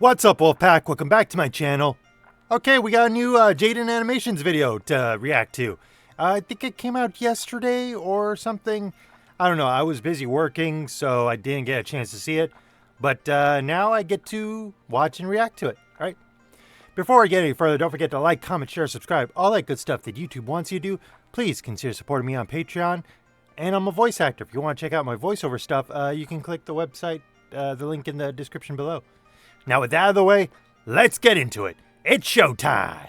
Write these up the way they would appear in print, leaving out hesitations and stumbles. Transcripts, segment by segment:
What's up, Wolfpack? Welcome back to my channel. Okay, we got a new Jaiden Animations video to react to. I think it came out yesterday or something. I don't know. I was busy working, so I didn't get a chance to see it. But now I get to watch and react to it. All right. Before I get any further, don't forget to like, comment, share, subscribe, all that good stuff that YouTube wants you to do. Please consider supporting me on Patreon. And I'm a voice actor. If you want to check out my voiceover stuff, you can click the website, the link in the description below. Now with that out of the way, let's get into it. It's showtime!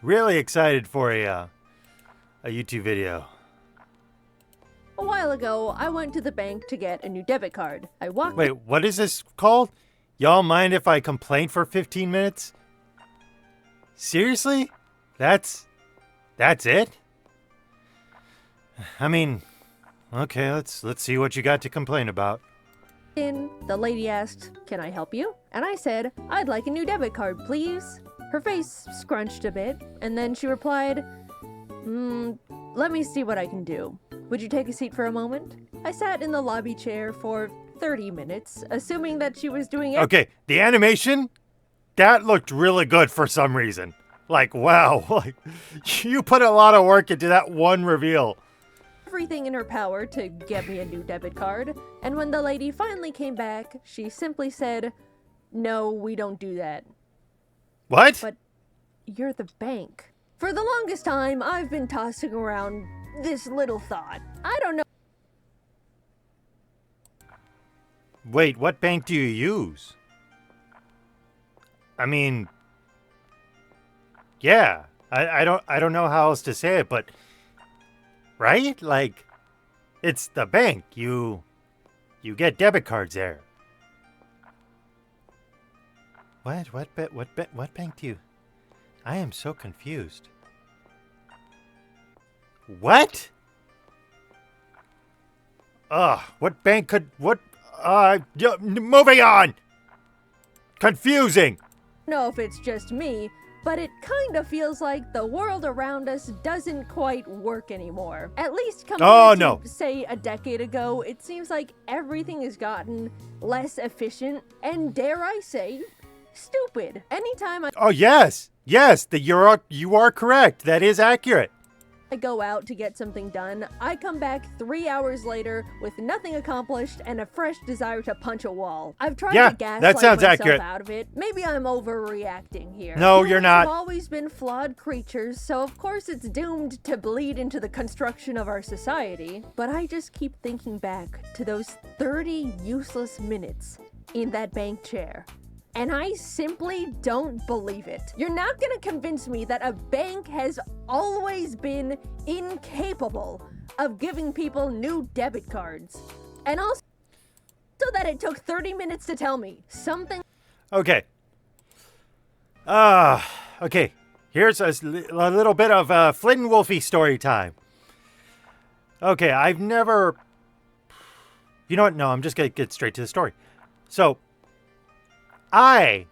Really excited for a YouTube video. A while ago, I went to the bank to get a new debit card. I walked. Wait, what is this called? Y'all mind if I complain for 15 minutes? Seriously? That's it? I mean, okay, let's see what you got to complain about. The lady asked, "Can I help you?" And I said, "I'd like a new debit card, please." Her face scrunched a bit, and then she replied, "Let me see what I can do. Would you take a seat for a moment?" I sat in the lobby chair for 30 minutes, assuming that she was doing it. Okay, the animation, that looked really good for some reason. Like, wow, like, you put a lot of work into that one reveal. Everything in her power to get me a new debit card, and when the lady finally came back, she simply said, "No, we don't do that." What? But you're the bank. For the longest time, I've been tossing around this little thought. I don't know. Wait, what bank do you use? I mean, yeah, I don't know how else to say it, but right? Like, it's the bank. You get debit cards there. What bank do you? I am so confused. What? What bank could moving on. Confusing. Know if it's just me, but it kind of feels like the world around us doesn't quite work anymore. At least compared to, say, a decade ago, it seems like everything has gotten less efficient and, dare I say, stupid. Anytime Oh, yes, you are correct. That is accurate. I go out to get something done, I come back 3 hours later with nothing accomplished and a fresh desire to punch a wall. I've tried to gaslight myself out of it. Maybe I'm overreacting here. No, you're not. We've always been flawed creatures, so of course it's doomed to bleed into the construction of our society. But I just keep thinking back to those 30 useless minutes in that bank chair. And I simply don't believe it. You're not gonna convince me that a bank has always been incapable of giving people new debit cards. And also that it took 30 minutes to tell me something. Okay. Okay. Here's a little bit of FlynnWolfy story time. Okay, I've never... You know what? No, I'm just gonna get straight to the story. So, I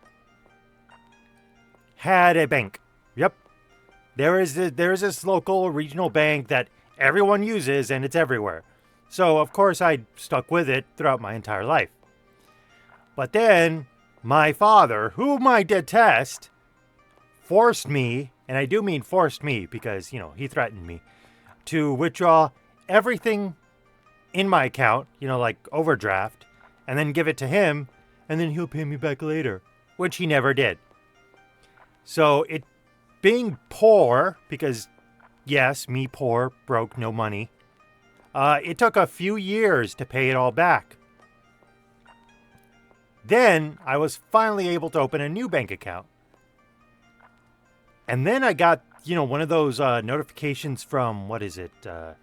had a bank. Yep. There is this local regional bank that everyone uses, and it's everywhere. So, of course, I stuck with it throughout my entire life. But then, my father, whom I detest, forced me, and I do mean forced me because, he threatened me, to withdraw everything in my account, like overdraft, and then give it to him, and then he'll pay me back later, which he never did. So it being poor, because yes, me poor, broke, no money, it took a few years to pay it all back. Then I was finally able to open a new bank account. And then I got, one of those notifications from, what is it?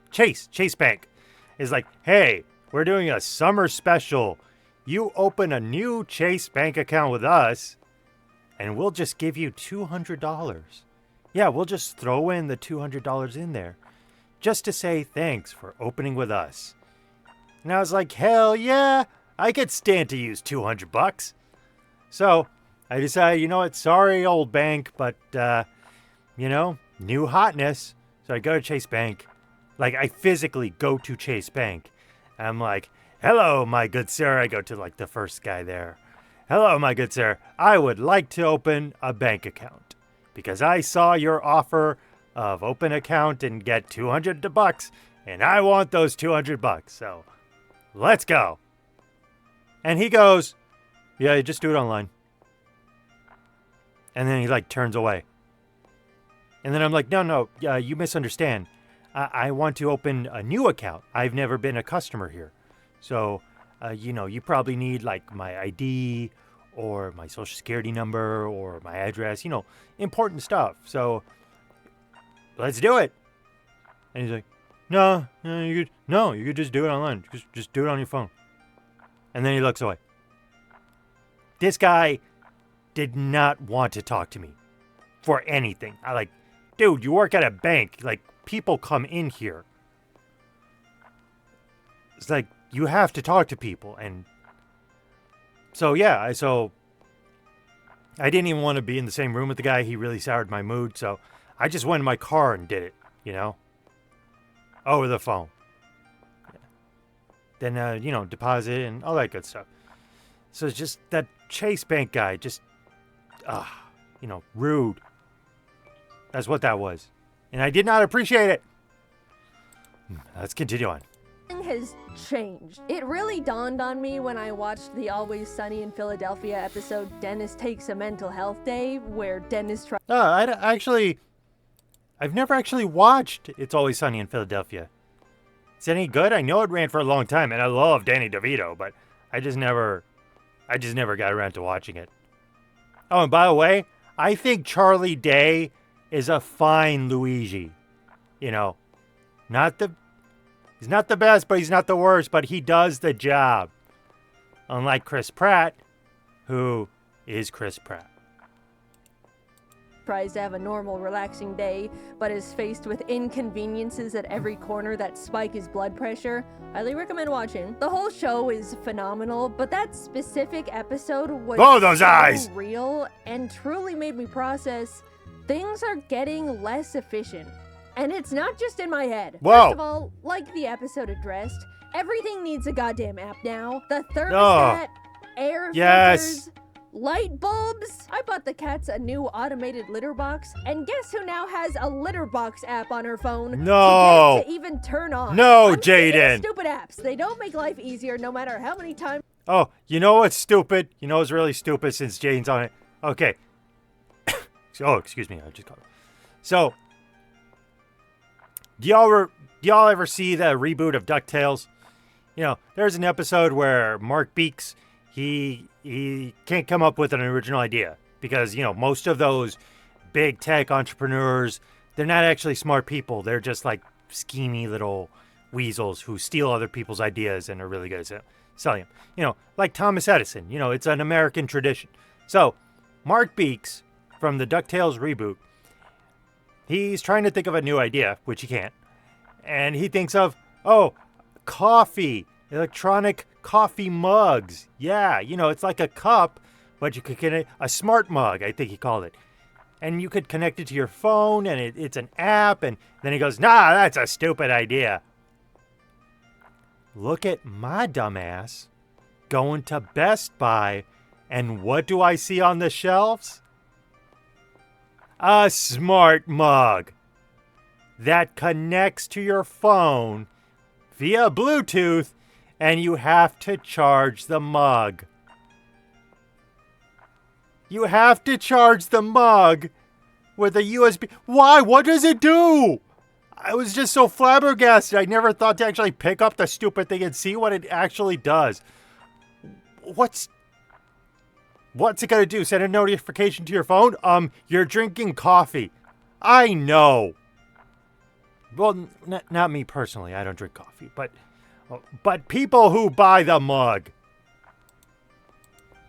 Chase Bank. It's like, hey, we're doing a summer special. You open a new Chase Bank account with us, and we'll just give you $200. Yeah, we'll just throw in the $200 in there, just to say thanks for opening with us. And I was like, hell yeah, I could stand to use $200. So I decided, you know what, sorry, old bank, but, new hotness. So I go to Chase Bank. Like, I physically go to Chase Bank. I'm like, Hello, my good sir. I go to like the first guy there. Hello, my good sir. I would like to open a bank account because I saw your offer of open account and get $200 and I want those $200. So let's go. And he goes, yeah, you just do it online. And then he like turns away. And then I'm like, no, you misunderstand. I want to open a new account. I've never been a customer here. So, you probably need like my ID or my social security number or my address, important stuff. So, let's do it. And he's like, no, you could just do it online. Just do it on your phone. And then he looks away. This guy did not want to talk to me for anything. I like, dude, you work at a bank. Like, people come in here. It's like, you have to talk to people. And so, yeah, I didn't even want to be in the same room with the guy. He really soured my mood. So I just went in my car and did it, over the phone. Then, deposit and all that good stuff. So it's just that Chase Bank guy, just, rude. That's what that was. And I did not appreciate it. Let's continue on. Has changed. It really dawned on me when I watched the Always Sunny in Philadelphia episode Dennis Takes a Mental Health Day, where Dennis tries. I've never actually watched It's Always Sunny in Philadelphia. Is it any good? I know it ran for a long time, and I love Danny DeVito, but I just never got around to watching it. Oh, and by the way, I think Charlie Day is a fine Luigi. He's not the best, but he's not the worst, but he does the job. Unlike Chris Pratt, who is Chris Pratt. Tries to have a normal, relaxing day, but is faced with inconveniences at every corner that spike his blood pressure. Highly recommend watching. The whole show is phenomenal, but that specific episode was those so eyes! Real and truly made me process things are getting less efficient. And it's not just in my head. Whoa. First of all, like the episode addressed, everything needs a goddamn app now. The thermostat, air filters, light bulbs. I bought the cats a new automated litter box, and guess who now has a litter box app on her phone? No. To get it to even turn on. No, I'm sick of Jaiden. Stupid apps. They don't make life easier no matter how many times. Oh, you know what's stupid? You know what's really stupid since Jaiden's on it? Okay. Excuse me. I just called it. So, do y'all ever see the reboot of DuckTales? There's an episode where Mark Beeks, he can't come up with an original idea because, most of those big tech entrepreneurs, they're not actually smart people. They're just like schemy little weasels who steal other people's ideas and are really good at selling them. Like Thomas Edison. It's an American tradition. So, Mark Beeks from the DuckTales reboot, he's trying to think of a new idea, which he can't. And he thinks of, coffee, electronic coffee mugs. Yeah, it's like a cup, but you could get a smart mug, I think he called it. And you could connect it to your phone, and it's an app. And then he goes, nah, that's a stupid idea. Look at my dumbass going to Best Buy, and what do I see on the shelves? A smart mug that connects to your phone via Bluetooth, and you have to charge the mug. You have to charge the mug with a USB. Why? What does it do? I was just so flabbergasted. I never thought to actually pick up the stupid thing and see what it actually does. What's it gonna do? Send a notification to your phone? You're drinking coffee. I know. Well, not me personally. I don't drink coffee, but people who buy the mug.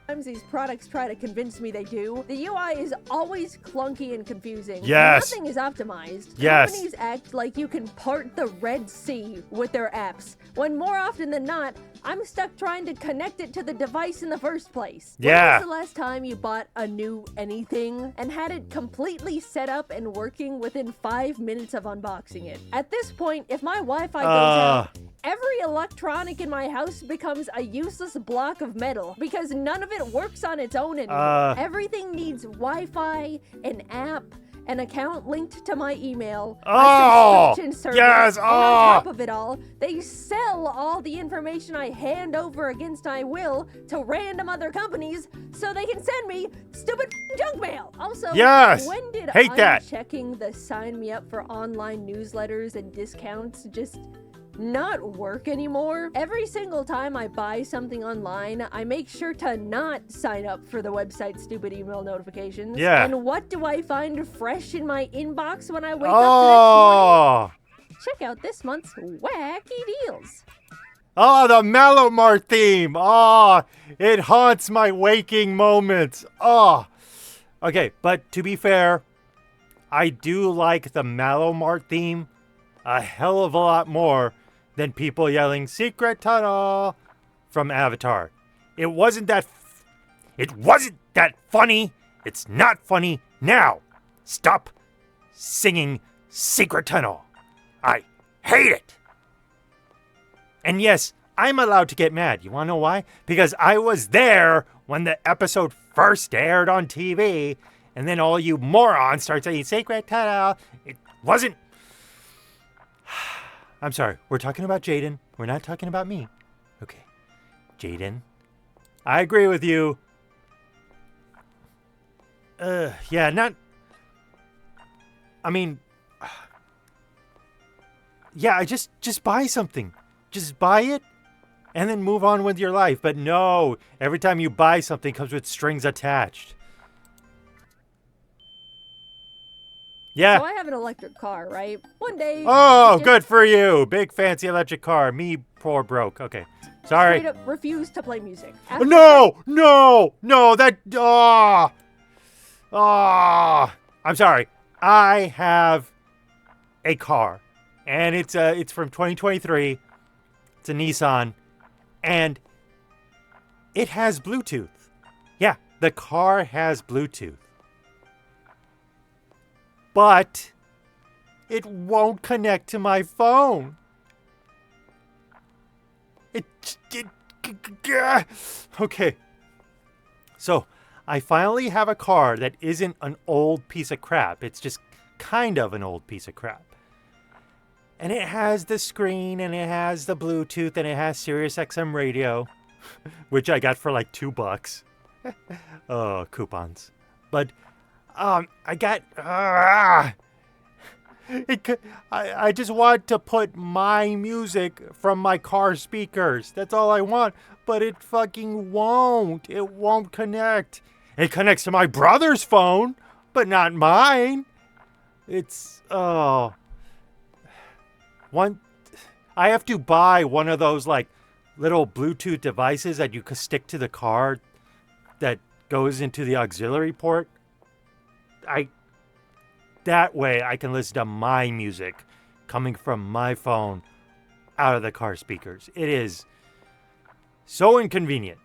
Sometimes these products try to convince me they do. The UI is always clunky and confusing. Yes. Nothing is optimized. Yes. Companies act like you can part the Red Sea with their apps, when more often than not, I'm stuck trying to connect it to the device in the first place. Yeah. When was the last time you bought a new anything and had it completely set up and working within 5 minutes of unboxing it? At this point, if my Wi-Fi goes out, every electronic in my house becomes a useless block of metal because none of it works on its own anymore. Everything needs Wi-Fi, an app, an account linked to my email, a subscription service, and on top of it all, they sell all the information I hand over against my will to random other companies so they can send me stupid junk mail. Also, when did checking the sign me up for online newsletters and discounts just not work anymore? Every single time I buy something online, I make sure to not sign up for the website's stupid email notifications. Yeah. And what do I find fresh in my inbox when I wake up the next morning? Check out this month's wacky deals. Oh, the Malomar theme. Oh, it haunts my waking moments. Oh. Okay, but to be fair, I do like the Malomar theme a hell of a lot more than people yelling "Secret Tunnel" from Avatar. It wasn't that funny. It's not funny now. Stop singing "Secret Tunnel." I hate it. And yes, I'm allowed to get mad. You want to know why? Because I was there when the episode first aired on TV, and then all you morons start saying "Secret Tunnel." It wasn't. I'm sorry, we're talking about Jaiden. We're not talking about me. Okay. Jaiden, I agree with you. Yeah, not... I mean... Yeah, just buy something. Just buy it, and then move on with your life. But no, every time you buy something, it comes with strings attached. Yeah. So I have an electric car, right? One day... Oh, good for you. Big fancy electric car. Me, poor broke. Okay. Sorry. Straight up refuse to play music. No! That... I'm sorry. I have a car. And it's from 2023. It's a Nissan. And it has Bluetooth. Yeah, the car has Bluetooth. But it won't connect to my phone. Okay. So, I finally have a car that isn't an old piece of crap. It's just kind of an old piece of crap. And it has the screen, and it has the Bluetooth, and it has Sirius XM radio, which I got for like $2. Oh, coupons. But I got... I just want to put my music from my car speakers. That's all I want. But it fucking won't. It won't connect. It connects to my brother's phone, but not mine. It's... I have to buy one of those, like, little Bluetooth devices that you could stick to the car that goes into the auxiliary port. That way I can listen to my music coming from my phone out of the car speakers. It is so inconvenient.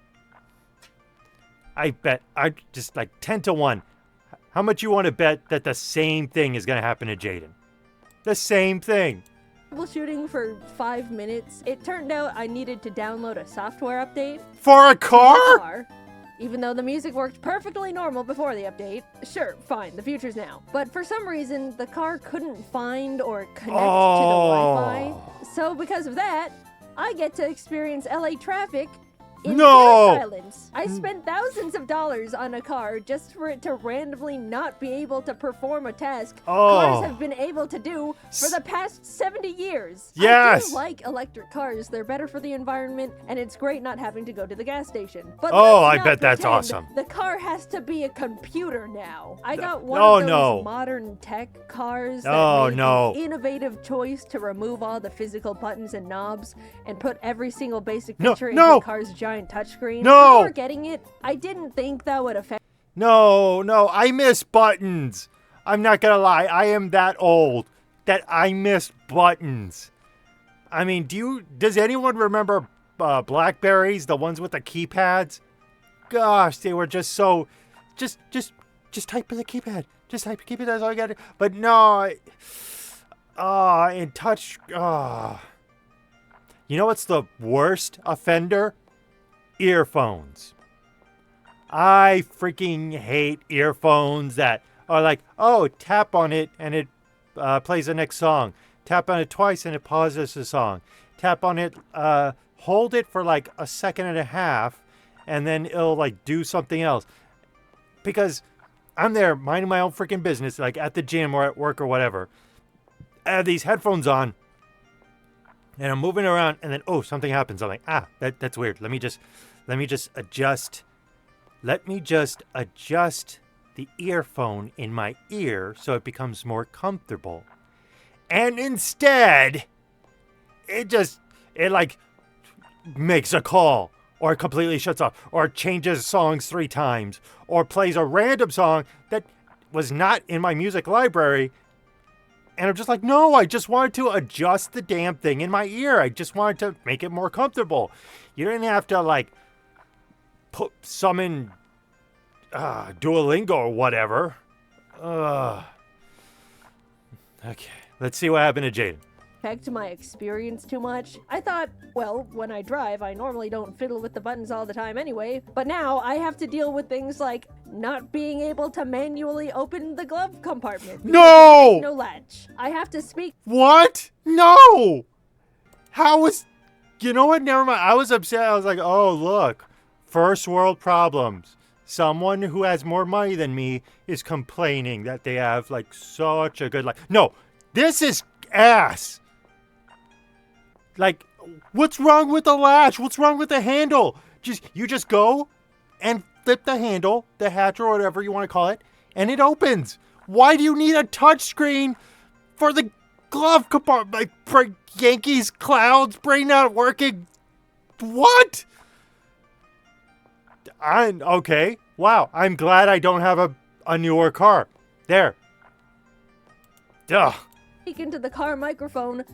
I bet, I just like 10 to 1. How much you want to bet that the same thing is going to happen to Jaiden? The same thing. Troubleshooting for 5 minutes. It turned out I needed to download a software update. For a car? Even though the music worked perfectly normal before the update. Sure, fine, the future's now. But for some reason, the car couldn't find or connect to the Wi-Fi. So because of that, I get to experience LA traffic in pure silence. I spent thousands of dollars on a car just for it to randomly not be able to perform a task cars have been able to do for the past 70 years. Yes. I do like electric cars. They're better for the environment, and it's great not having to go to the gas station. But I bet that's awesome. The car has to be a computer now. I got one of those modern tech cars that made an innovative choice to remove all the physical buttons and knobs and put every single basic feature into the car's giant touchscreen. Before getting it, I didn't think that would affect. No, I miss buttons. I'm not gonna lie, I am that old that I miss buttons. I mean, does anyone remember Blackberries, the ones with the keypads? Gosh, they were just so, just type in the keypad. Just type the keypad, that's all I got. But no, in touch, you You know what's the worst offender? Earphones. I freaking hate earphones that are like, oh, tap on it and it plays the next song. Tap on it twice and it pauses the song. Tap on it, hold it for like a second and a half, and then it'll like do something else. Because I'm there minding my own freaking business, like at the gym or at work or whatever. I have these headphones on, and I'm moving around, and then something happens. I'm like, that's weird. Let me just adjust. Let me just adjust the earphone in my ear so it becomes more comfortable. And instead, it like makes a call, or completely shuts off, or changes songs 3 times, or plays a random song that was not in my music library. And I'm just like, no, I just wanted to adjust the damn thing in my ear. I just wanted to make it more comfortable. You didn't have to like summon Duolingo or whatever. Okay, let's see what happened to Jaiden. Affect my experience too much. I thought, well, when I drive, I normally don't fiddle with the buttons all the time anyway, but now I have to deal with things like not being able to manually open the glove compartment. No! No latch. I have to speak. What? No! You know what? Never mind. I was upset. I was like, oh, look. First world problems. Someone who has more money than me is complaining that they have, like, such a good life. No, this is ass. Like, what's wrong with the latch? What's wrong with the handle? You just go and flip the handle, the hatch or whatever you want to call it, and it opens. Why do you need a touch screen for the glove compartment? Like, for Yankees cloud spray not working? What? Okay. Wow. I'm glad I don't have a newer car. There. Duh. Speak into the car microphone.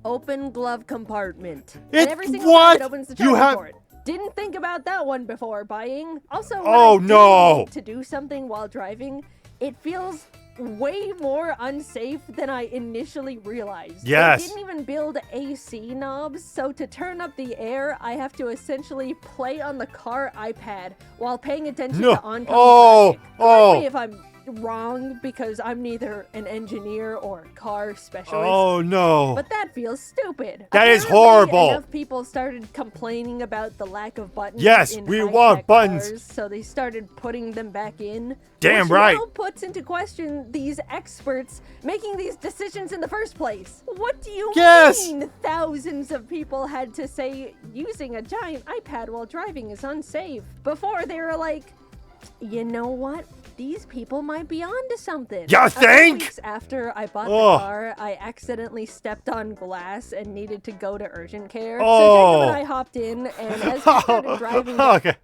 Open glove compartment. And every single time it opens the You charging have- port. Didn't think about that one before buying. Also, when Oh, I do no. need to do something while driving, it feels way more unsafe than I initially realized. Yes. They didn't even build AC knobs, so to turn up the air, I have to essentially play on the car iPad while paying attention No. to oncoming Oh, traffic. oh. Correct me if I'm wrong, because I'm neither an engineer or car specialist. Oh, no. But that feels stupid. That is Apparently, horrible. Enough people started complaining about the lack of buttons. Yes, in we high-tech want buttons. cars, so they started putting them back in. Damn which right. now puts into question these experts making these decisions in the first place. What do you Yes. mean thousands of people had to say using a giant iPad while driving is unsafe? Before they were like, you know what? These people might be onto something. You A few think? weeks after I bought Ugh. the car, I accidentally stepped on glass and needed to go to urgent care. Oh. So Jacob and I hopped in, and as we started driving Okay.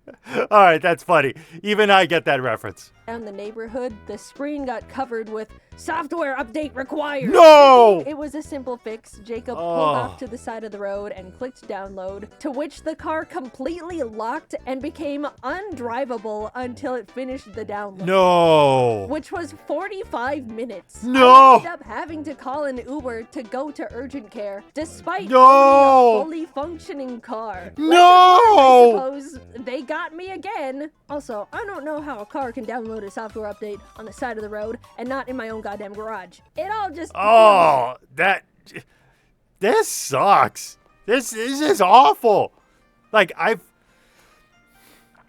All right, that's funny. Even I get that reference. down the neighborhood, the screen got covered with software update required. No! It was a simple fix. Jacob pulled Oh. off to the side of the road and clicked download, to which the car completely locked and became undrivable until it finished the download. No. Which was 45 minutes. No. I ended up having to call an Uber to go to urgent care, despite No. owning a fully functioning car. No. I suppose they got me again. Also, I don't know how a car can download a software update on the side of the road and not in my own goddamn garage. It all just... Oh, this sucks. This is awful. Like,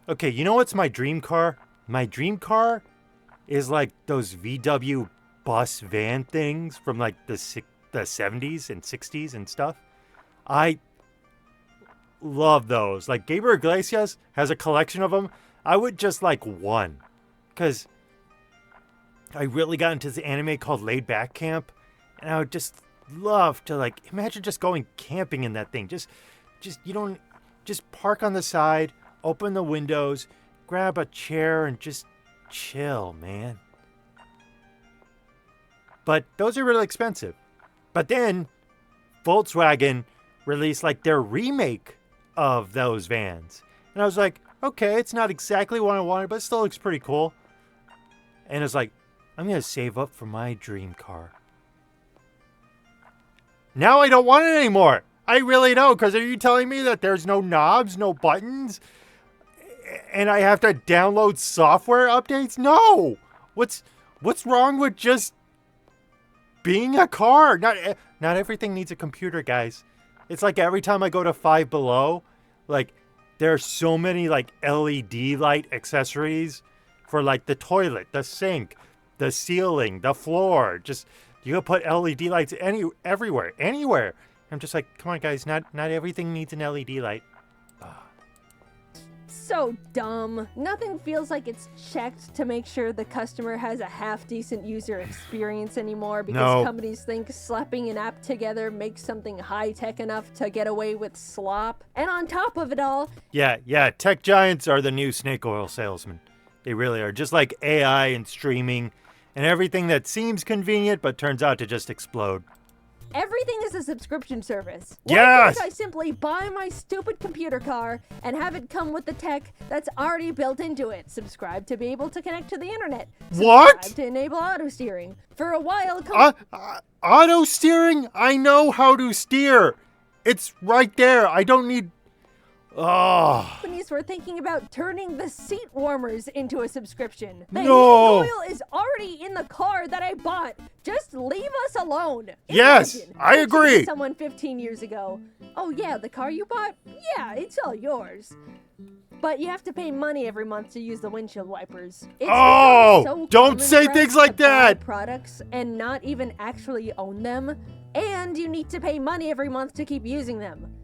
okay, you know what's my dream car? My dream car is like those VW bus van things from like the 70s and 60s and stuff. I love those. Like, Gabriel Iglesias has a collection of them. I would just like one, because I really got into this anime called Laid Back Camp, and I would just love to, like, imagine just going camping in that thing. Just park on the side, open the windows, grab a chair, and just chill, man. But those are really expensive. But then Volkswagen released like their remake of those vans. And I was like, okay, it's not exactly what I wanted, but it still looks pretty cool. And it's like, I'm going to save up for my dream car. Now I don't want it anymore. I really don't, because are you telling me that there's no knobs, no buttons, and I have to download software updates? No! What's wrong with just being a car? Not everything needs a computer, guys. It's like every time I go to Five Below, like there are so many like LED light accessories for like the toilet, the sink, the ceiling, the floor. Just you can put LED lights everywhere, anywhere. I'm just like, come on, guys. Not everything needs an LED light. So dumb. Nothing feels like it's checked to make sure the customer has a half-decent user experience anymore because companies think slapping an app together makes something high-tech enough to get away with slop. And on top of it all... Yeah, tech giants are the new snake oil salesmen. They really are. Just like AI and streaming and everything that seems convenient but turns out to just explode. Everything is a subscription service. Yes! Why can't I simply buy my stupid computer car and have it come with the tech that's already built into it? Subscribe to be able to connect to the internet. What? Subscribe to enable auto steering. For a while... auto steering? I know how to steer. It's right there. I don't need... Companies were thinking about turning the seat warmers into a subscription. The heating No! oil is already in the car that I bought. Just leave us alone. Yes, Imagine, I agree. Someone 15 years ago. Oh yeah, the car you bought? Yeah, it's all yours. But you have to pay money every month to use the windshield wipers. It's so don't say common things for us like to buy that. products and not even actually own them. And you need to pay money every month to keep using them.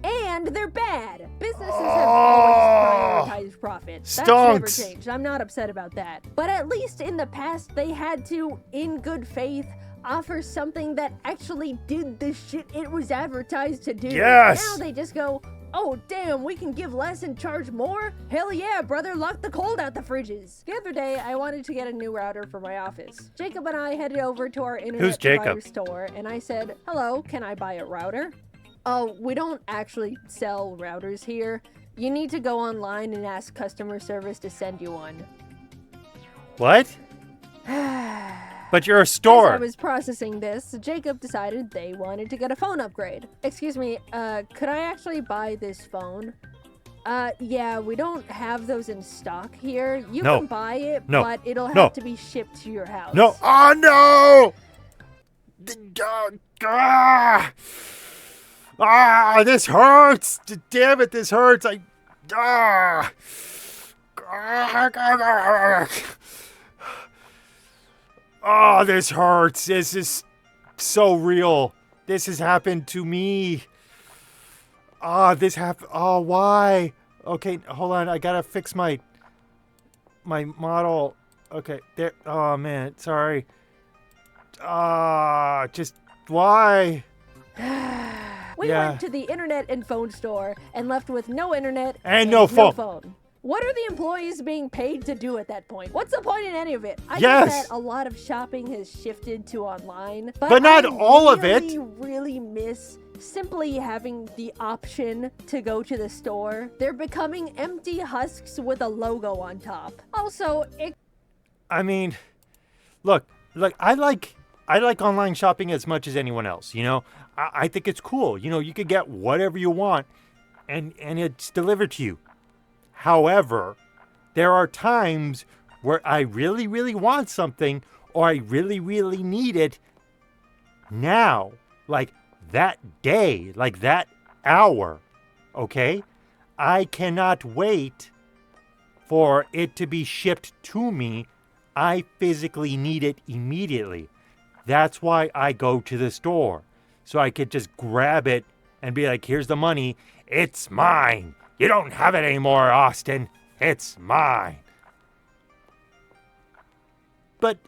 And they're bad. Businesses have always prioritized profit. That's never changed. I'm not upset about that. But at least in the past, they had to, in good faith, offer something that actually did the shit it was advertised to do. Yes! Now they just go, oh, damn, we can give less and charge more? Hell yeah, brother, lock the cold out the fridges. The other day, I wanted to get a new router for my office. Jacob and I headed over to our internet provider store, and I said, hello, can I buy a router? Oh, we don't actually sell routers here. You need to go online and ask customer service to send you one. What? But you're a store. As I was processing this, Jacob decided they wanted to get a phone upgrade. Excuse me, could I actually buy this phone? Yeah, we don't have those in stock here. You can buy it, but it'll have to be shipped to your house. No. Oh, no! This hurts! Damn it, this hurts! This hurts. This is so real. This has happened to me. Why? Okay, hold on. I gotta fix my model. Okay, there. Oh, man. Sorry. Just why? We went to the internet and phone store and left with no internet and no phone. What are the employees being paid to do at that point? What's the point in any of it? I Yes. think that a lot of shopping has shifted to online, but not all of it. I really miss simply having the option to go to the store. They're becoming empty husks with a logo on top. Also, I mean, look, I like online shopping as much as anyone else, you know? I think it's cool. You know, you could get whatever you want and it's delivered to you. However, there are times where I really, really want something or I really, really need it now, like that day, like that hour, okay? I cannot wait for it to be shipped to me. I physically need it immediately. That's why I go to the store. So I could just grab it and be like, here's the money. It's mine. You don't have it anymore, Austin. It's mine. But,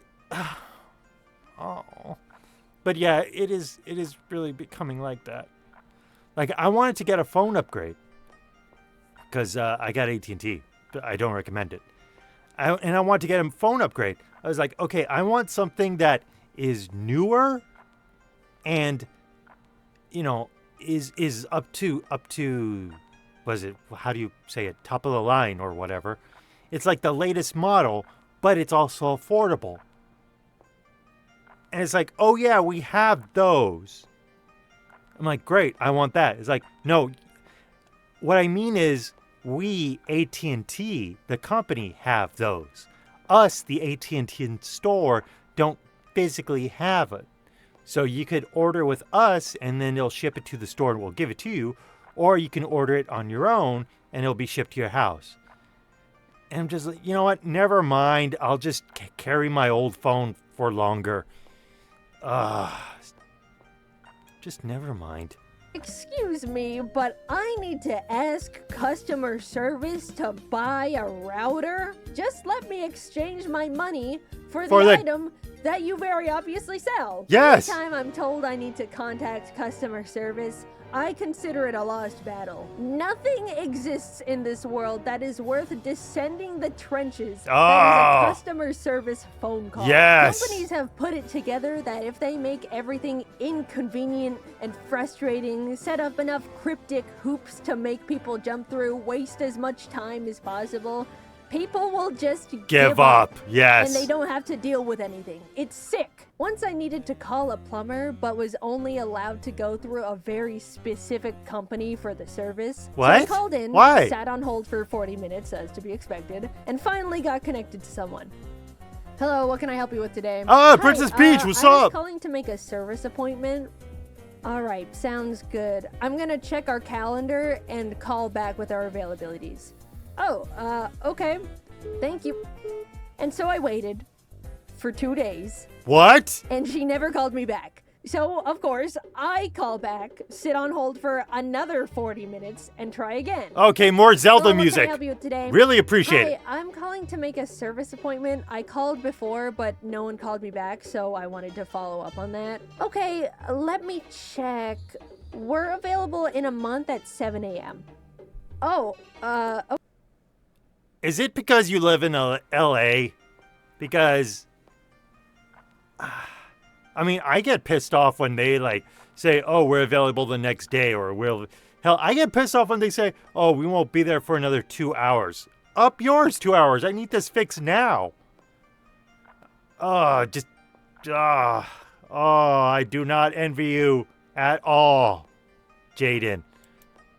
but yeah, it is really becoming like that. Like, I wanted to get a phone upgrade because I got AT&T. I don't recommend it. And I want to get a phone upgrade. I was like, okay, I want something that is newer and, you know, is up to was it, how do you say it, top of the line or whatever. It's like the latest model, but it's also affordable. And it's like, oh yeah, we have those. I'm like, great, I want that. It's like, no, what I mean is we, AT&T, the company, have those. Us, the AT&T store, don't physically have it. So you could order with us and then they'll ship it to the store and we'll give it to you. Or you can order it on your own and it'll be shipped to your house. And I'm just like, you know what? Never mind. I'll just carry my old phone for longer. Just never mind. Excuse me, but I need to ask customer service to buy a router? Just let me exchange my money for the item that you very obviously sell. Yes! Every time I'm told I need to contact customer service, I consider it a lost battle. Nothing exists in this world that is worth descending the trenches. That is a customer service phone call. Yes. Companies have put it together that if they make everything inconvenient and frustrating, set up enough cryptic hoops to make people jump through, waste as much time as possible, people will just give up. Yes. And they don't have to deal with anything. It's sick. Once I needed to call a plumber, but was only allowed to go through a very specific company for the service. What? So I called in, Why? sat on hold for 40 minutes, as to be expected, and finally got connected to someone. Hello, what can I help you with today? Oh, Princess Peach, what's I was up? calling to make a service appointment. All right, sounds good. I'm gonna check our calendar and call back with our availabilities. Oh, okay. Thank you. And so I waited for 2 days. What? And she never called me back. So, of course, I call back, sit on hold for another 40 minutes, and try again. Okay, more Zelda Hello, what music. can I help you with today? Really appreciate it. Hi, I'm calling to make a service appointment. I called before, but no one called me back, so I wanted to follow up on that. Okay, let me check. We're available in a month at 7 a.m. Oh, okay. Is it because you live in LA? Because I mean, I get pissed off when they like say, "Oh, we're available the next day," or hell, I get pissed off when they say, "Oh, we won't be there for another 2 hours." Up yours 2 hours. I need this fixed now. I do not envy you at all, Jaiden.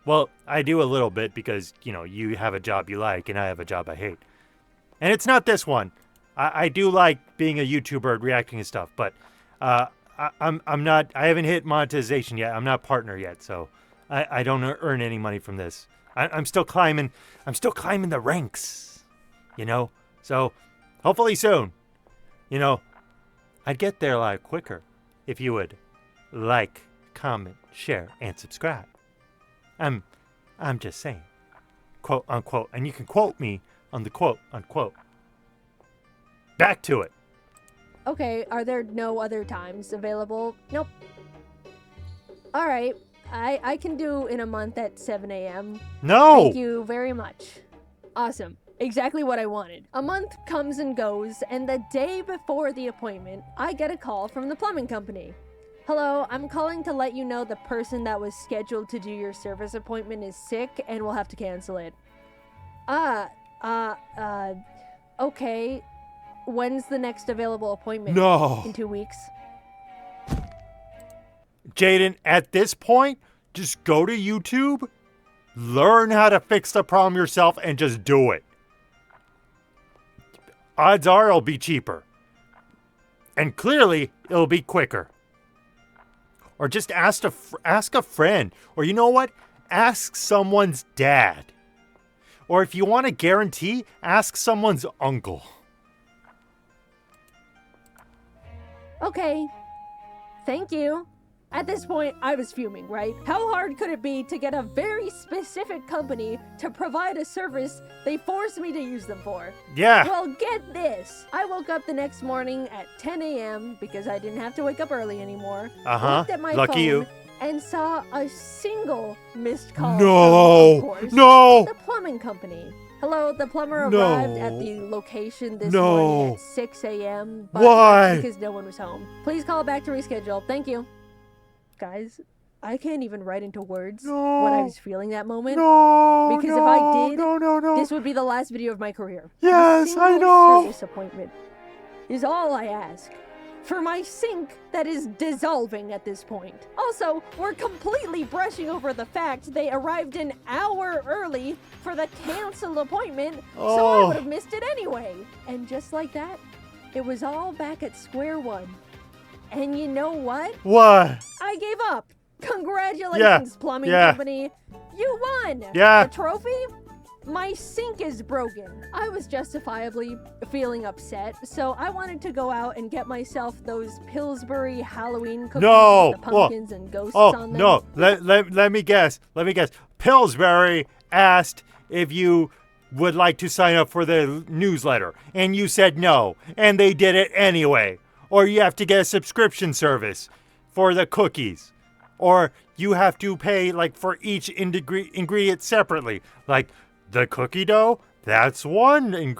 Well, I do a little bit because, you know, you have a job you like and I have a job I hate. And it's not this one. I do like being a YouTuber and reacting and stuff, but I'm not. I haven't hit monetization yet. I'm not partner yet, so I don't earn any money from this. I'm still climbing. I'm still climbing the ranks, you know. So hopefully soon, you know, I'd get there a lot quicker if you would like, comment, share, and subscribe. I'm just saying, quote unquote, and you can quote me on the quote unquote. Back to it. Okay, are there no other times available? Nope. All right, I can do in a month at 7 a.m. No! Thank you very much. Awesome. Exactly what I wanted. A month comes and goes, and the day before the appointment, I get a call from the plumbing company. Hello, I'm calling to let you know the person that was scheduled to do your service appointment is sick and we'll have to cancel it. Okay. When's the next available appointment? No. In 2 weeks. Jaiden, at this point, just go to YouTube, learn how to fix the problem yourself, and just do it. Odds are it'll be cheaper. And clearly, it'll be quicker. Or just ask a friend. Or you know what? Ask someone's dad. Or if you want a guarantee, ask someone's uncle. Okay. Thank you. At this point, I was fuming, right? How hard could it be to get a very specific company to provide a service they forced me to use them for? Yeah. Well, get this. I woke up the next morning at 10 a.m. because I didn't have to wake up early anymore. Looked at my Lucky phone you. And saw a single missed call. No. From, of course, No. the plumbing company. Hello, the plumber No. arrived at the location this No. morning at 6 a.m. But Why? Because no one was home. Please call back to reschedule. Thank you. Guys, I can't even write into words what I was feeling that moment. No. Because if I did, no. this would be the last video of my career. Yes, A I single know. service appointment is all I ask. for my sink that is dissolving at this point. Also, we're completely brushing over the fact they arrived an hour early for the canceled appointment, so I would have missed it anyway. And just like that, it was all back at square one. And you know what? What? I gave up. Congratulations, plumbing company. You won. Yeah. The trophy? My sink is broken. I was justifiably feeling upset, so I wanted to go out and get myself those Pillsbury Halloween cookies with the pumpkins and ghosts on them. No. Let me guess. Pillsbury asked if you would like to sign up for the newsletter, and you said no, and they did it anyway. Or you have to get a subscription service for the cookies. Or you have to pay like for each ingredient separately. Like the cookie dough, that's one,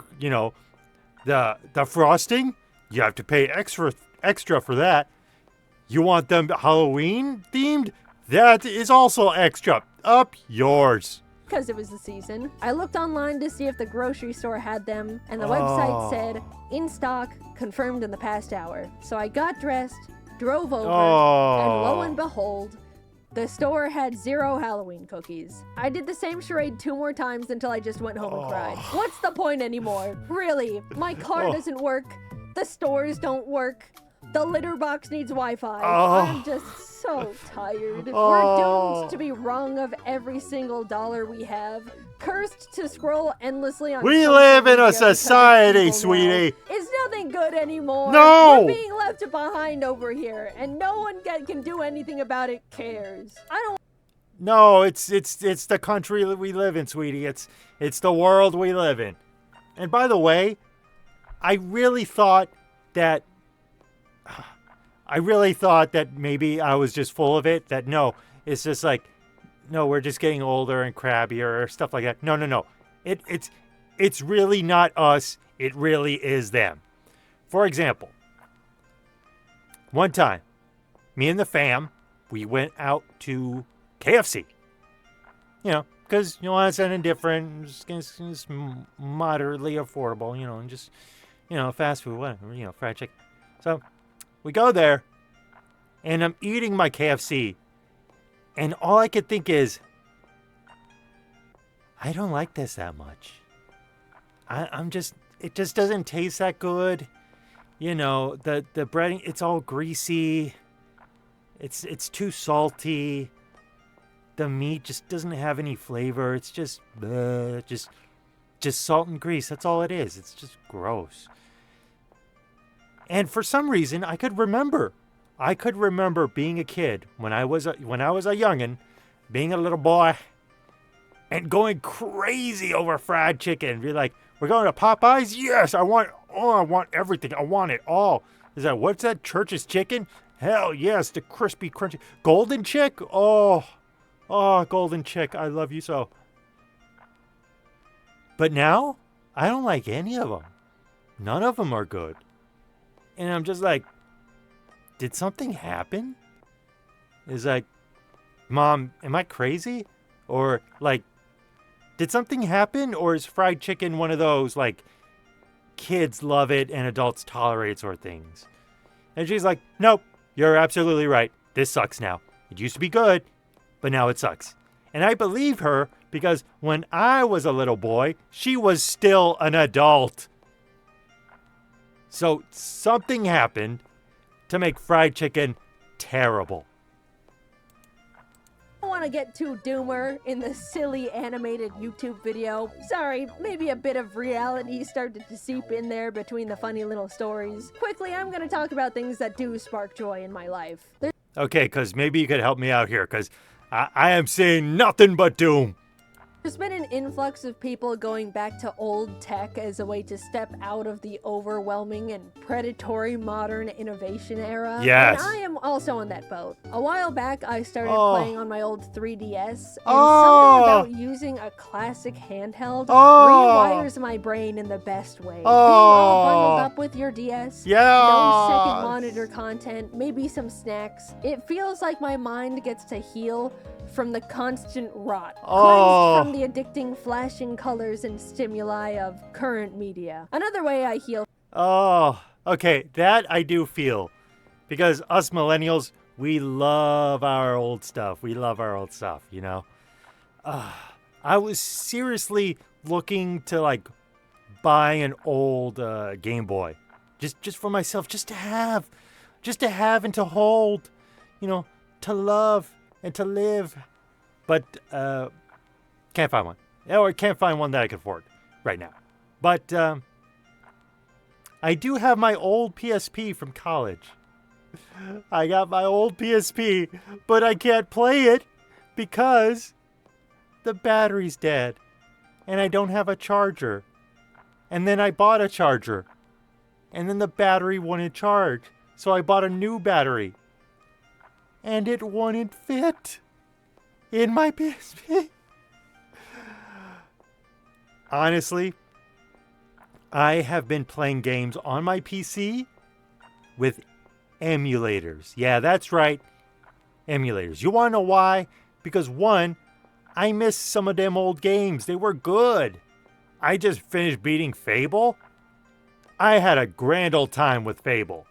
the frosting, you have to pay extra for that. You want them Halloween themed? That is also extra. Up yours. Because it was the season. I looked online to see if the grocery store had them, and the website said, in stock, confirmed in the past hour. So I got dressed, drove over, and lo and behold, the store had 0 Halloween cookies. I did the same charade 2 more times until I just went home and cried. What's the point anymore? Really, my car doesn't work, the stores don't work, the litter box needs Wi-Fi. I'm just so tired. We're doomed to be wrung of every single dollar we have, cursed to scroll endlessly on We social live in media a because society, people sweetie. know. It's nothing good anymore. No! We're being left behind over here, and no one can do anything about it cares. I don't. No, it's the country that we live in, sweetie. It's the world we live in. And by the way, I really thought that maybe I was just full of it. That no, it's just like, no, we're just getting older and crabbier or stuff like that. No. It's really not us. It really is them. For example, one time, me and the fam, we went out to KFC. Because you want something different, it's moderately affordable, and just, fast food, whatever, fried chicken. So we go there, and I'm eating my KFC, and all I could think is, I don't like this that much. It just doesn't taste that good. The breading, it's all greasy. It's too salty. The meat just doesn't have any flavor. It's just salt and grease. That's all it is. It's just gross. And for some reason, I could remember being a kid when I was a youngin', being a little boy, and going crazy over fried chicken. Be like, we're going to Popeyes? Yes, I want everything. I want it all. Is that, what's that, Church's chicken? Hell yes, the crispy, crunchy. Golden Chick? Oh, Golden Chick, I love you so. But now, I don't like any of them. None of them are good. And I'm just like, did something happen? It's like, Mom, am I crazy? Or like, did something happen? Or is fried chicken one of those, like, kids love it and adults tolerate sort of things? And she's like, nope, you're absolutely right. This sucks now. It used to be good, but now it sucks. And I believe her because when I was a little boy, she was still an adult. So something happened to make fried chicken terrible. I don't want to get too doomer in the silly animated YouTube video. Sorry, maybe a bit of reality started to seep in there between the funny little stories. Quickly, I'm going to talk about things that do spark joy in my life. Okay, because maybe you could help me out here, because I am seeing nothing but doom. There's been an influx of people going back to old tech as a way to step out of the overwhelming and predatory modern innovation era. Yes. And I am also on that boat. A while back, I started playing on my old 3DS, and something about using a classic handheld rewires my brain in the best way. Being all bundled up with your DS, no second monitor content, maybe some snacks. It feels like my mind gets to heal from the constant rot, cleansed from the addicting flashing colors and stimuli of current media. Another way I heal Okay, that I do feel. Because us millennials, we love our old stuff. We love our old stuff, you know? I was seriously looking to, like, buy an old Game Boy. Just for myself. Just to have and to hold. You know, to love and to live. But, can't find one. Or can't find one that I can afford right now. But, I do have my old PSP from college. I got my old PSP, but I can't play it because the battery's dead. And I don't have a charger. And then I bought a charger. And then the battery wouldn't charge. So I bought a new battery. And it wouldn't fit in my PSP. Honestly, I have been playing games on my PC with emulators. Yeah, that's right. Emulators. You want to know why? Because one, I miss some of them old games. They were good. I just finished beating Fable. I had a grand old time with Fable.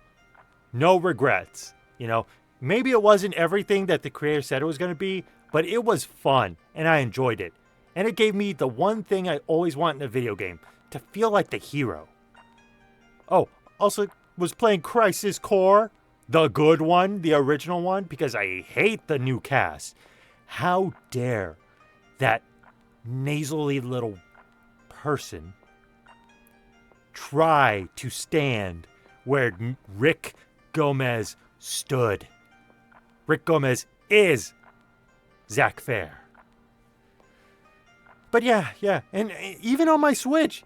No regrets. You know, maybe it wasn't everything that the creator said it was going to be, but it was fun and I enjoyed it. And it gave me the one thing I always want in a video game, to feel like the hero. Oh, also was playing Crisis Core, the good one, the original one, because I hate the new cast. How dare that nasally little person try to stand where Rick Gomez stood. Rick Gomez is Zach Fair. But yeah, and even on my Switch,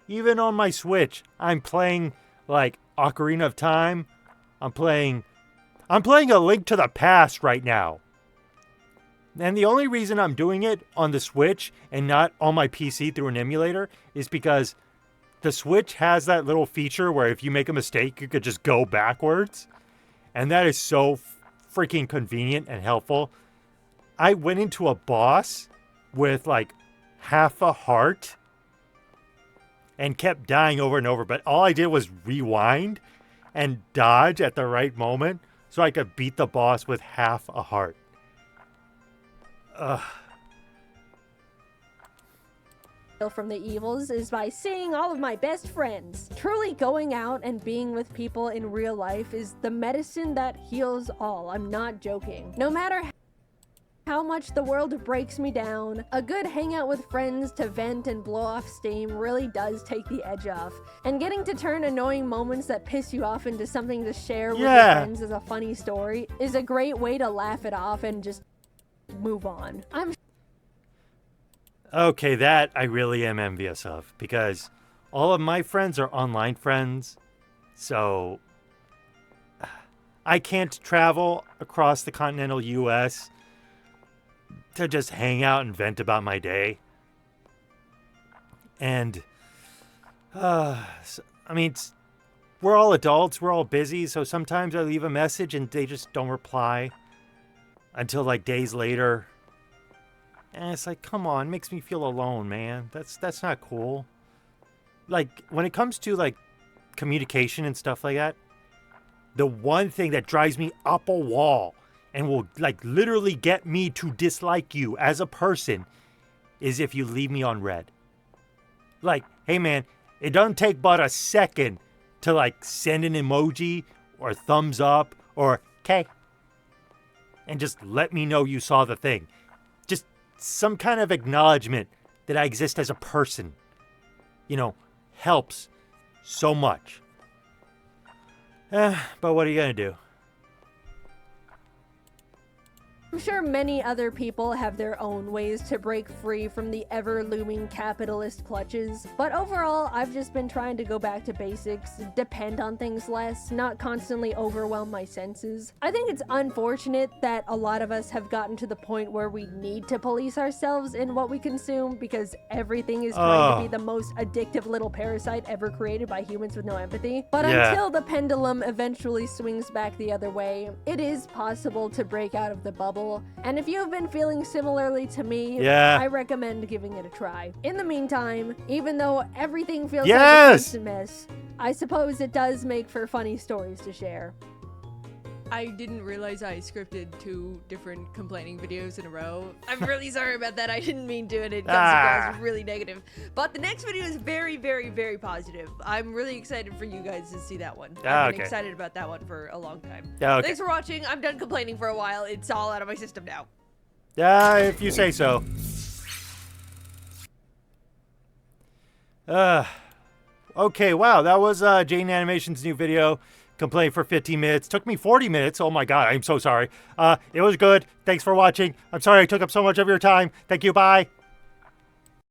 I'm playing like Ocarina of Time. I'm playing A Link to the Past right now. And the only reason I'm doing it on the Switch and not on my PC through an emulator is because the Switch has that little feature where if you make a mistake, you could just go backwards. And that is so freaking convenient and helpful. I went into a boss with like half a heart and kept dying over and over, but all I did was rewind and dodge at the right moment so I could beat the boss with half a heart. From the evils is by seeing all of my best friends. Truly going out and being with people in real life is the medicine that heals all. I'm not joking. No matter how much the world breaks me down, a good hangout with friends to vent and blow off steam really does take the edge off. And getting to turn annoying moments that piss you off into something to share with your friends as a funny story is a great way to laugh it off and just move on. Okay, that I really am envious of, because all of my friends are online friends, so I can't travel across the continental U.S. to just hang out and vent about my day. And, I mean, we're all adults, we're all busy, so sometimes I leave a message and they just don't reply until like days later. And it's like, come on, it makes me feel alone, man. That's not cool. Like, when it comes to, like, communication and stuff like that, the one thing that drives me up a wall and will, like, literally get me to dislike you as a person is if you leave me on red. Like, hey, man, it doesn't take but a second to, like, send an emoji or thumbs up or, okay, and just let me know you saw the thing. Just some kind of acknowledgement that I exist as a person, you know, helps so much. But what are you gonna do? I'm sure many other people have their own ways to break free from the ever-looming capitalist clutches, but overall, I've just been trying to go back to basics, depend on things less, not constantly overwhelm my senses. I think it's unfortunate that a lot of us have gotten to the point where we need to police ourselves in what we consume because everything is trying to be the most addictive little parasite ever created by humans with no empathy. But until the pendulum eventually swings back the other way, it is possible to break out of the bubble. And if you've been feeling similarly to me, I recommend giving it a try. In the meantime, even though everything feels like a constant mess, I suppose it does make for funny stories to share. I didn't realize I scripted 2 different complaining videos in a row. I'm really sorry about that. I didn't mean to, and it comes across really negative. But the next video is very, very, very positive. I'm really excited for you guys to see that one. I've been excited about that one for a long time. Thanks for watching. I'm done complaining for a while. It's all out of my system now. Yeah, if you say so. Okay, wow, that was Jaiden Animations' new video. Complained for 15 minutes. Took me 40 minutes. Oh my god, I'm so sorry. It was good. Thanks for watching. I'm sorry I took up so much of your time. Thank you. Bye.